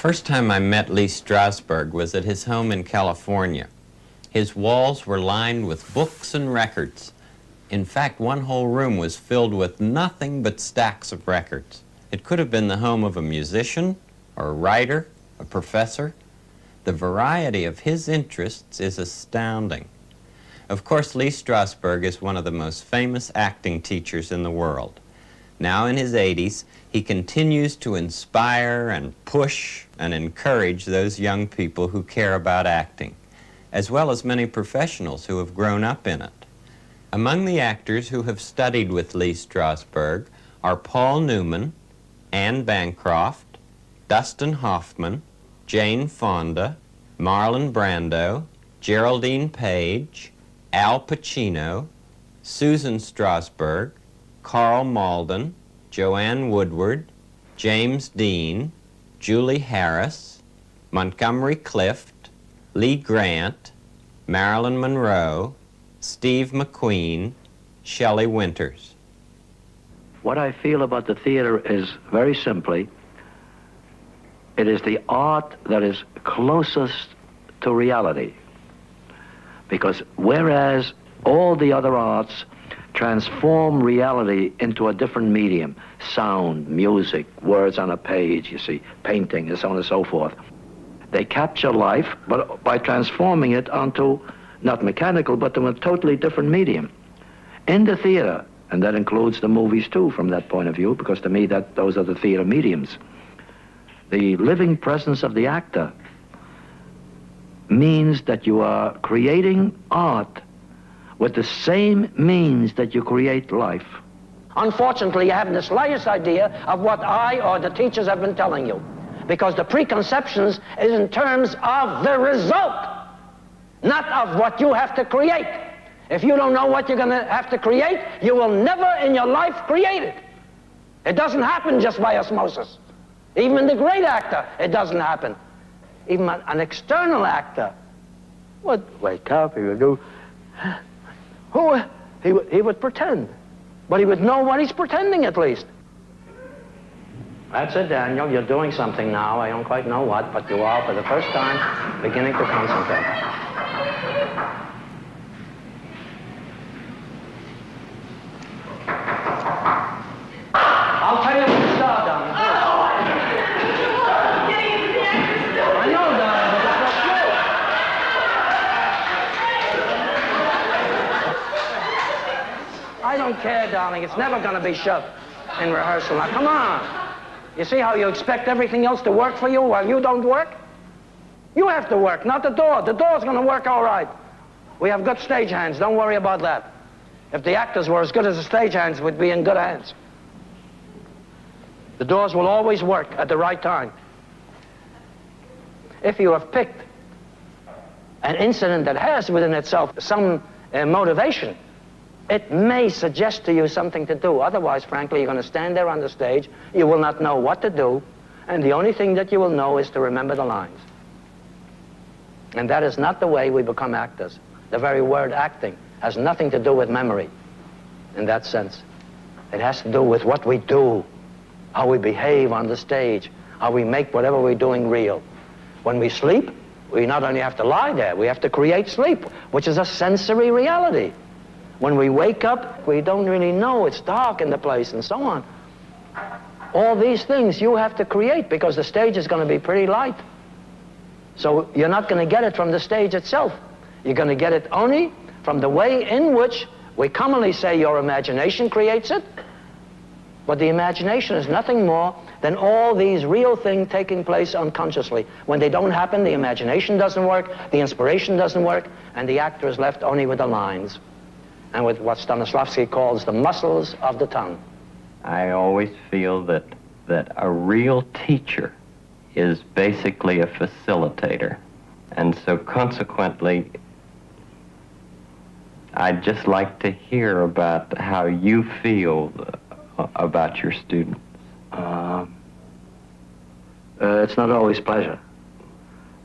first time I met Lee Strasberg was at his home in California. His walls were lined with books and records. In fact, one whole room was filled with nothing but stacks of records. It could have been the home of a musician, or a writer, a professor. The variety of his interests is astounding. Of course, Lee Strasberg is one of the most famous acting teachers in the world. Now in his 80s, he continues to inspire and push and encourage those young people who care about acting, as well as many professionals who have grown up in it. Among the actors who have studied with Lee Strasberg are Paul Newman, Anne Bancroft, Dustin Hoffman, Jane Fonda, Marlon Brando, Geraldine Page, Al Pacino, Susan Strasberg, Carl Malden, Joanne Woodward, James Dean, Julie Harris, Montgomery Clift, Lee Grant, Marilyn Monroe, Steve McQueen, Shelley Winters. What I feel about the theater is, very simply, it is the art that is closest to reality. Because whereas all the other arts transform reality into a different medium, sound, music, words on a page, you see, painting, and so on and so forth, they capture life, but by transforming it onto, not mechanical, but to a totally different medium. In the theater, and that includes the movies too from that point of view, because to me those are the theater mediums. The living presence of the actor means that you are creating art with the same means that you create life. Unfortunately, you haven't the slightest idea of what I or the teachers have been telling you, because the preconceptions is in terms of the result, not of what you have to create. If you don't know what you're going to have to create, you will never in your life create it. It doesn't happen just by osmosis. Even in the great actor, it doesn't happen. Even an external actor would wake up, he would do, he would pretend, but he would know what he's pretending at least. That's it, Daniel, you're doing something now. I don't quite know what, but you are, for the first time, beginning to concentrate. I'll tell you from the start, darling. I know, darling, but it's not true. I don't care, darling. It's never going to be shoved in rehearsal. Now, come on. You see how you expect everything else to work for you while you don't work? You have to work, not the door. The door's going to work all right. We have good stagehands. Don't worry about that. If the actors were as good as the stagehands, we'd be in good hands. The doors will always work at the right time. If you have picked an incident that has within itself some motivation, it may suggest to you something to do. Otherwise, frankly, you're going to stand there on the stage, you will not know what to do, and the only thing that you will know is to remember the lines. And that is not the way we become actors. The very word acting has nothing to do with memory in that sense. It has to do with what we do, how we behave on the stage, how we make whatever we're doing real. When we sleep, we not only have to lie there, we have to create sleep, which is a sensory reality. When we wake up, we don't really know, it's dark in the place and so on. All these things you have to create because the stage is going to be pretty light. So you're not going to get it from the stage itself. You're going to get it only from the way in which we commonly say your imagination creates it. But the imagination is nothing more than all these real things taking place unconsciously. When they don't happen, the imagination doesn't work, the inspiration doesn't work, and the actor is left only with the lines and with what Stanislavski calls the muscles of the tongue. I always feel that a real teacher is basically a facilitator. And so consequently, I'd just like to hear about how you feel about your students. It's not always pleasure.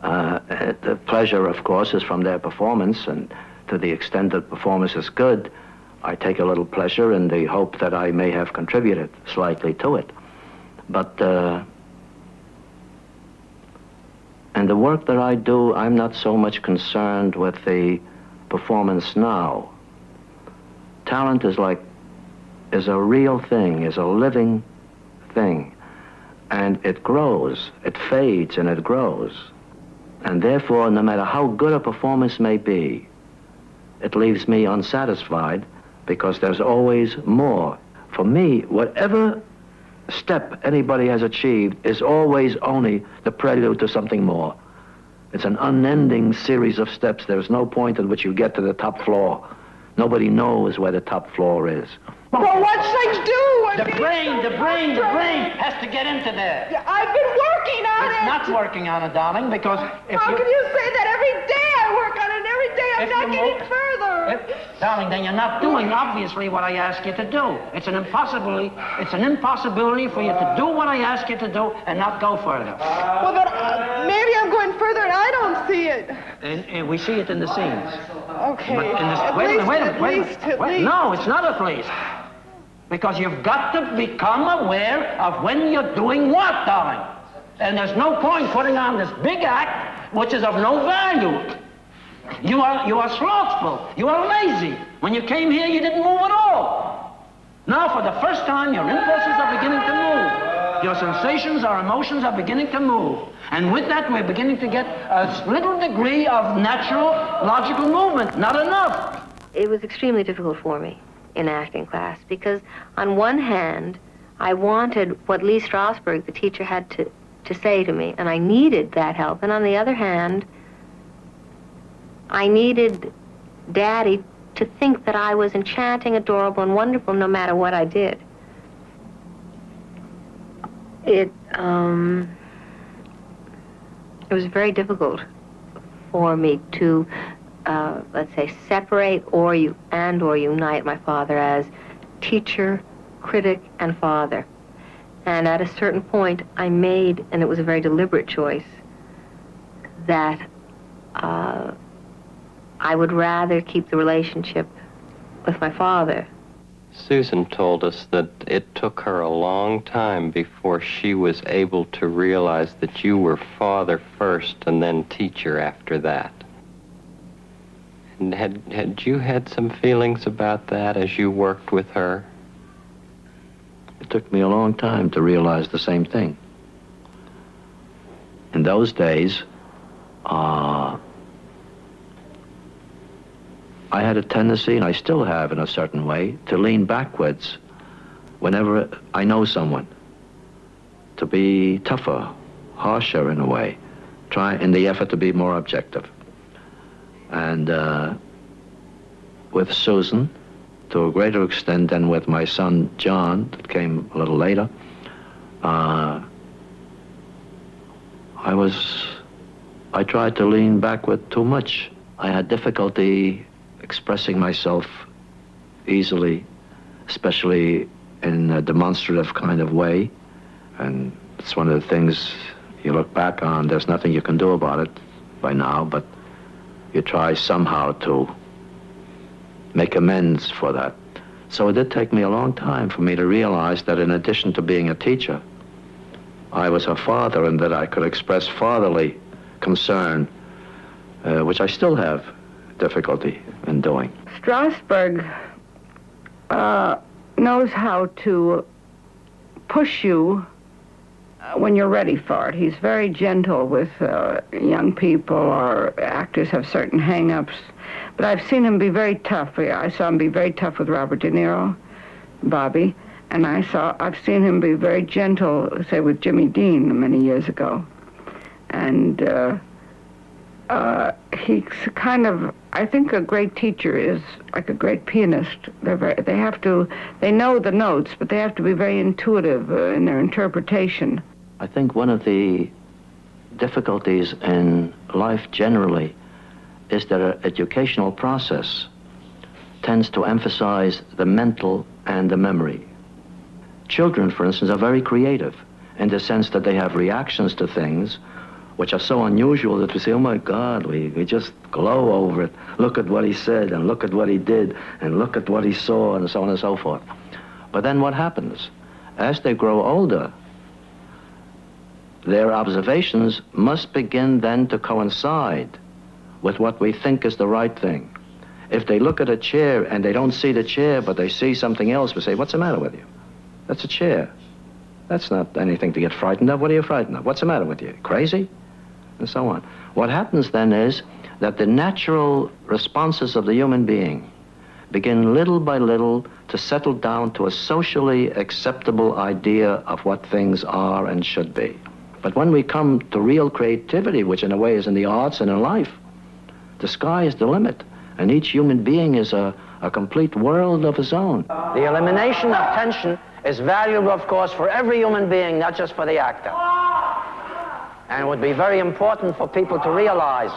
The pleasure, of course, is from their performance, and to the extent that performance is good, I take a little pleasure in the hope that I may have contributed slightly to it. But And the work that I do, I'm not so much concerned with the performance now. Talent is a real thing, is a living thing. And it grows, it fades and it grows. And therefore, no matter how good a performance may be, it leaves me unsatisfied because there's always more. For me, whatever step anybody has achieved is always only the prelude to something more. It's an unending series of steps. There's no point at which you get to the top floor. Nobody knows where the top floor is. Well, what should I do? The brain has to get into there. Yeah, I've been working on it. It's not working on it, darling, because if How you... can you say that? Every day I work on it, every day I'm If not you getting move- further. Darling, then you're not doing, obviously, what I ask you to do. It's an impossibility for you to do what I ask you to do and not go further. Well, then maybe I'm going further and I don't see it. And we see it in the scenes. Okay. But in this, At wait a least, minute, at wait a least, minute. at Wait, least. no, it's not at least. Because you've got to become aware of when you're doing what, darling. And there's no point putting on this big act which is of no value. You are slothful. You are lazy. When you came here, you didn't move at all. Now, for the first time, your impulses are beginning to move. Your sensations, our emotions are beginning to move. And with that, we're beginning to get a little degree of natural, logical movement. Not enough. It was extremely difficult for me in acting class because on one hand, I wanted what Lee Strasberg, the teacher, had to say to me, and I needed that help. And on the other hand, I needed Daddy to think that I was enchanting, adorable, and wonderful no matter what I did. It was very difficult for me to let's say, separate or unite my father as teacher, critic, and father. And at a certain point, I made, and it was a very deliberate choice, that I would rather keep the relationship with my father. Susan told us that it took her a long time before she was able to realize that you were father first and then teacher after that. And had you had some feelings about that as you worked with her? It took me a long time to realize the same thing. In those days, I had a tendency, and I still have in a certain way, to lean backwards whenever I know someone, to be tougher, harsher in a way, try in the effort to be more objective. And with Susan, to a greater extent than with my son John, that came a little later, I tried to lean backward too much. I had difficulty expressing myself easily, especially in a demonstrative kind of way. And it's one of the things you look back on. There's nothing you can do about it by now, but you try somehow to make amends for that. So it did take me a long time for me to realize that in addition to being a teacher, I was a father and that I could express fatherly concern, which I still have difficulty in doing. Strasberg knows how to push you when you're ready for it. He's very gentle with young people, or actors have certain hang-ups. But I've seen him be very tough. I saw him be very tough with Robert De Niro, Bobby, and I've seen him be very gentle, say, with Jimmy Dean many years ago. And he's kind of, I think a great teacher is like a great pianist. They know the notes, but they have to be very intuitive in their interpretation. I think one of the difficulties in life generally is that our educational process tends to emphasize the mental and the memory. Children, for instance, are very creative in the sense that they have reactions to things which are so unusual that we say, oh my God, we just glow over it. Look at what he said, and look at what he did, and look at what he saw, and so on and so forth. But then what happens? As they grow older, their observations must begin then to coincide with what we think is the right thing. If they look at a chair and they don't see the chair, but they see something else, we say, what's the matter with you? That's a chair. That's not anything to get frightened of. What are you frightened of? What's the matter with you? Crazy? And so on. What happens then is that the natural responses of the human being begin little by little to settle down to a socially acceptable idea of what things are and should be. But when we come to real creativity, which in a way is in the arts and in life, the sky is the limit, and each human being is a complete world of his own. The elimination of tension is valuable, of course, for every human being, not just for the actor. And it would be very important for people to realize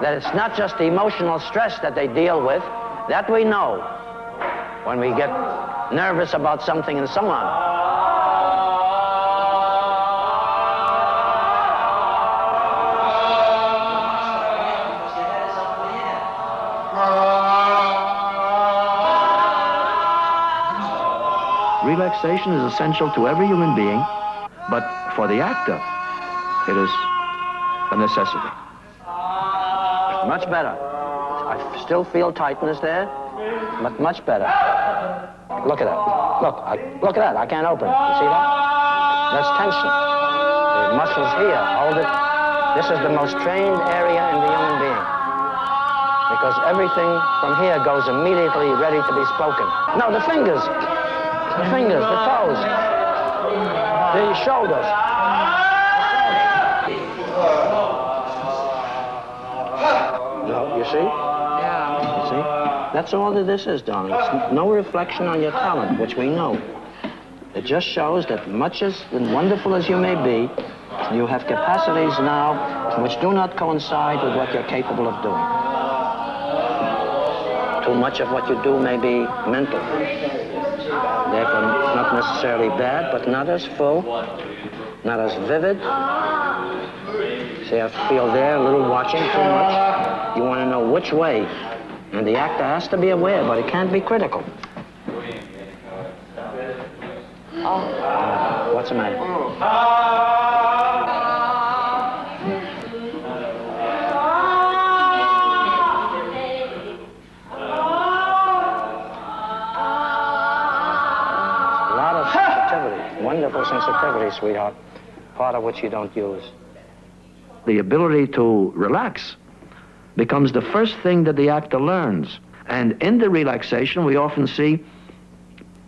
that it's not just the emotional stress that they deal with, that we know when we get nervous about something and so on. Relaxation is essential to every human being, but for the actor, it is a necessity. Much better. I still feel tightness there, but much better. Look at that. Look at that. I can't open it. You see that? That's tension. The muscles here hold it. This is the most trained area in the human being, because everything from here goes immediately ready to be spoken. No, the fingers. The fingers, the toes, the shoulders. No, you see? Yeah. You see? That's all that this is, darling. It's no reflection on your talent, which we know. It just shows that much as and wonderful as you may be, you have capacities now which do not coincide with what you're capable of doing. Too much of what you do may be mental. Therefore, not necessarily bad, but not as full, not as vivid. See, I feel there a little watching too much. You want to know which way. And the actor has to be aware, but it can't be critical. What's the matter? Wonderful sensitivity, sweetheart, part of which you don't use. The ability to relax becomes the first thing that the actor learns. And in the relaxation, we often see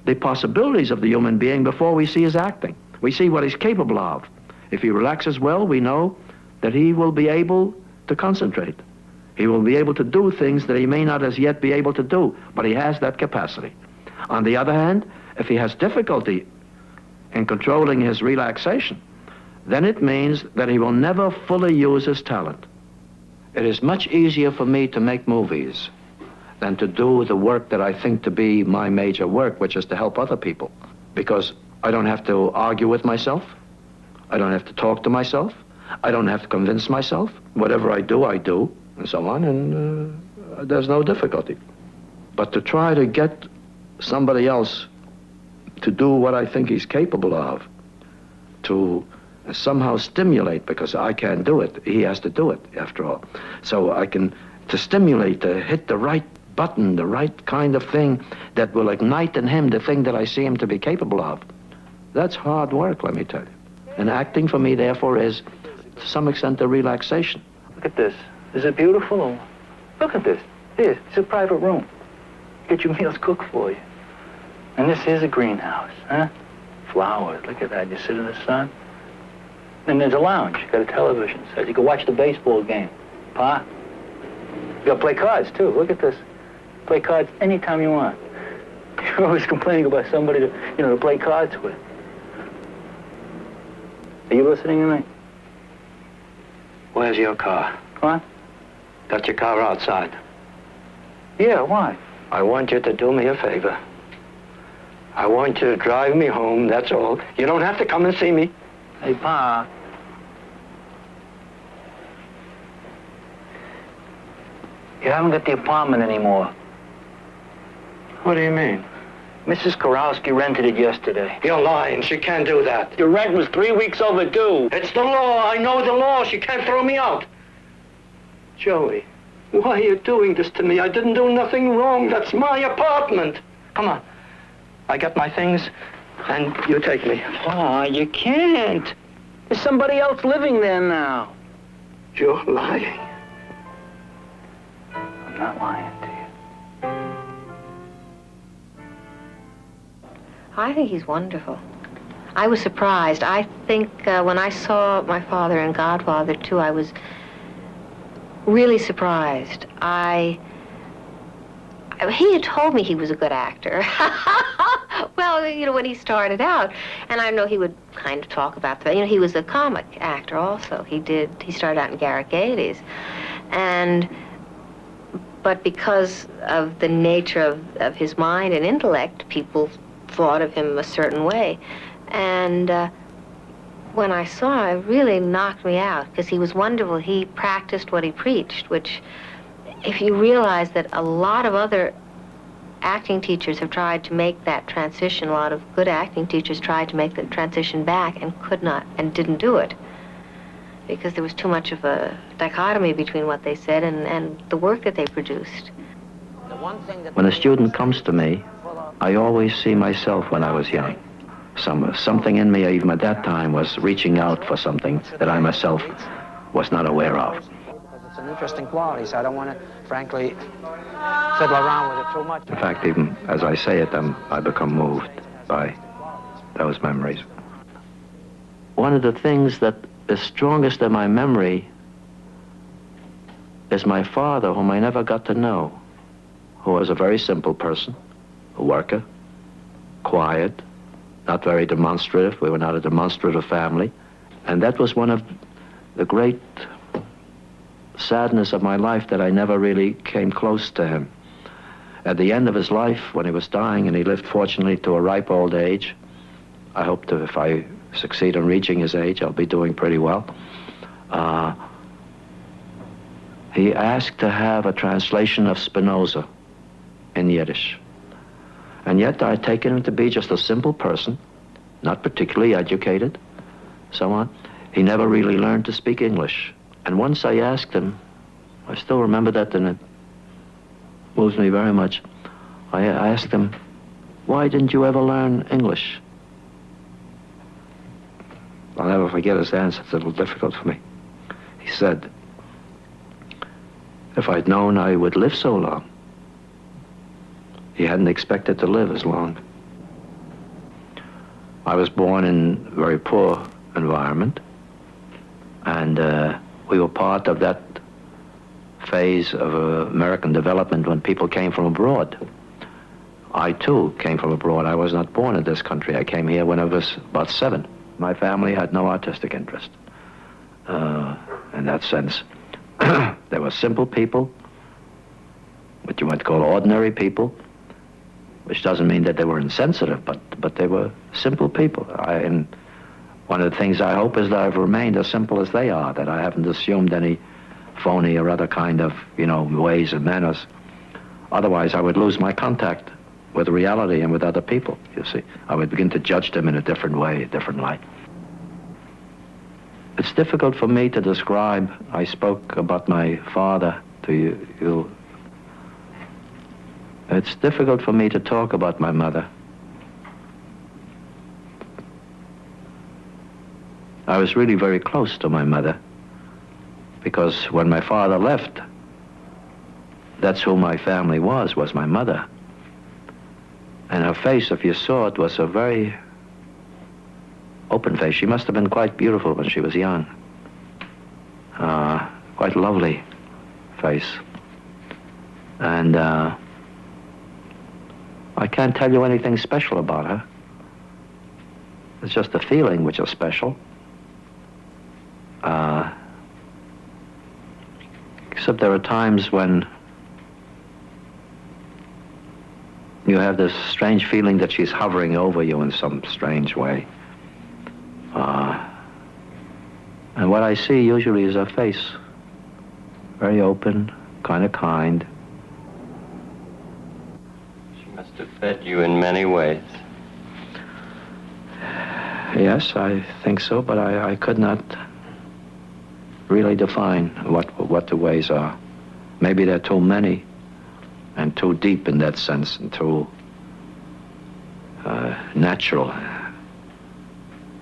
the possibilities of the human being before we see his acting. We see what he's capable of. If he relaxes well, we know that he will be able to concentrate. He will be able to do things that he may not as yet be able to do, but he has that capacity. On the other hand, if he has difficulty in controlling his relaxation, then it means that he will never fully use his talent. It is much easier for me to make movies than to do the work that I think to be my major work, which is to help other people, because I don't have to argue with myself. I don't have to talk to myself. I don't have to convince myself. Whatever I do, and so on, and there's no difficulty. But to try to get somebody else to do what I think he's capable of, to somehow stimulate, because I can't do it, he has to do it, after all. So to stimulate, to hit the right button, the right kind of thing that will ignite in him the thing that I see him to be capable of. That's hard work, let me tell you. And acting for me, therefore, is, to some extent, a relaxation. Look at this. Is it beautiful? Look at this. It's a private room. Get your meals cooked for you. And this is a greenhouse, huh? Flowers, look at that. You sit in the sun. Then there's a lounge. You got a television set. You can watch the baseball game. Pa? You got to play cards, too. Look at this. Play cards anytime you want. You're always complaining about somebody to play cards with. Are you listening to me? Where's your car? What? Got your car outside. Yeah, why? I want you to do me a favor. I want you to drive me home, that's all. You don't have to come and see me. Hey, Pa. You haven't got the apartment anymore. What do you mean? Mrs. Kurowski rented it yesterday. You're lying. She can't do that. Your rent was 3 weeks overdue. It's the law. I know the law. She can't throw me out. Joey, why are you doing this to me? I didn't do nothing wrong. That's my apartment. Come on. I got my things, and you take me. Oh, you can't. There's somebody else living there now. You're lying. I'm not lying to you. I think he's wonderful. I was surprised. I think when I saw my father in Godfather 2, I was really surprised. He had told me he was a good actor. Well, you know, when he started out, and I know he would kind of talk about that. You know, he was a comic actor also. He started out in Garrick Gaieties. But because of the nature of his mind and intellect, people thought of him a certain way. And when I saw him, it really knocked me out, because he was wonderful. He practiced what he preached, which, if you realize that a lot of other acting teachers have tried to make that transition, a lot of good acting teachers tried to make the transition back and could not, and didn't do it, because there was too much of a dichotomy between what they said and the work that they produced. When a student comes to me, I always see myself when I was young. Something in me, even at that time, was reaching out for something that I myself was not aware of. It's an interesting quality, so I don't want to, frankly, fiddle around with it too much. In fact, even as I say it, I become moved by those memories. One of the things that is strongest in my memory is my father, whom I never got to know, who was a very simple person, a worker, quiet, not very demonstrative. We were not a demonstrative family. And that was one of the great sadness of my life, that I never really came close to him. At the end of his life, when he was dying, and he lived fortunately to a ripe old age, I hope to, if I succeed in reaching his age, I'll be doing pretty well. He asked to have a translation of Spinoza in Yiddish. And yet I'd taken him to be just a simple person, not particularly educated, so on. He never really learned to speak English. And once I asked him, I still remember that, and it moves me very much. I asked him, why didn't you ever learn English? I'll never forget his answer. It's a little difficult for me. He said, if I'd known I would live so long. He hadn't expected to live as long. I was born in a very poor environment, and we were part of that phase of American development when people came from abroad. I, too, came from abroad. I was not born in this country. I came here when I was about 7. My family had no artistic interest. In that sense, they were simple people, what you might call ordinary people, which doesn't mean that they were insensitive, but they were simple people. And one of the things I hope is that I've remained as simple as they are, that I haven't assumed any phony or other kind of, ways and manners. Otherwise, I would lose my contact with reality and with other people, you see. I would begin to judge them in a different way, a different light. It's difficult for me to describe. I spoke about my father to you. It's difficult for me to talk about my mother. I was really very close to my mother, because when my father left, that's who my family was my mother. And her face, if you saw it, was a very open face. She must have been quite beautiful when she was young. Quite lovely face. And I can't tell you anything special about her. It's just a feeling which is special. Except there are times when you have this strange feeling that she's hovering over you in some strange way. And what I see usually is her face. Very open, kind of kind. have fed you in many ways. Yes, I think so, but I could not really define what the ways are. Maybe they're too many and too deep in that sense and too natural,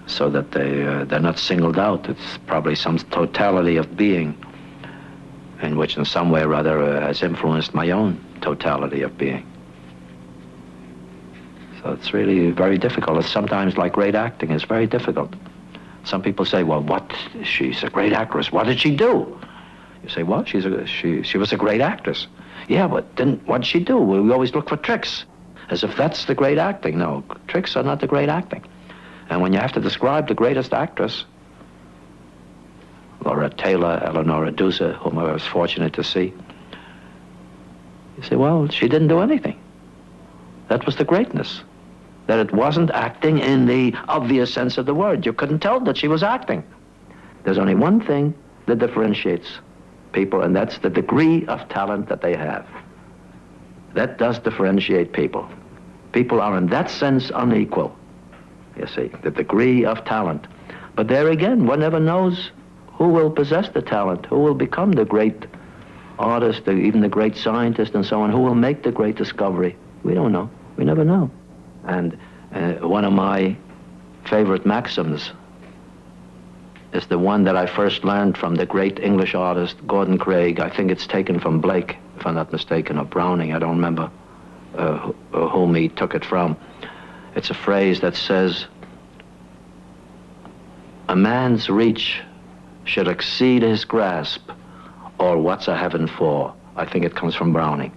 so that they're not singled out. It's probably some totality of being in which in some way or other has influenced my own totality of being. So it's really very difficult. It's sometimes like great acting. It's very difficult. Some people say, well, she's a great actress. What did she do? You say, well, she was a great actress. Yeah, but what did she do? We always look for tricks, as if that's the great acting. No, tricks are not the great acting. And when you have to describe the greatest actress, Laura Taylor, Eleonora Duse, whom I was fortunate to see, you say, well, she didn't do anything. That was the greatness. That it wasn't acting in the obvious sense of the word. You couldn't tell that she was acting. There's only one thing that differentiates people, and that's the degree of talent that they have. That does differentiate people. People are in that sense unequal, you see, the degree of talent. But there again, one never knows who will possess the talent, who will become the great artist, even the great scientist and so on, who will make the great discovery. We don't know. We never know. And one of my favorite maxims is the one that I first learned from the great English artist Gordon Craig. I think it's taken from Blake, if I'm not mistaken, or Browning. I don't remember whom he took it from. It's a phrase that says, a man's reach should exceed his grasp, or what's a heaven for? I think it comes from Browning.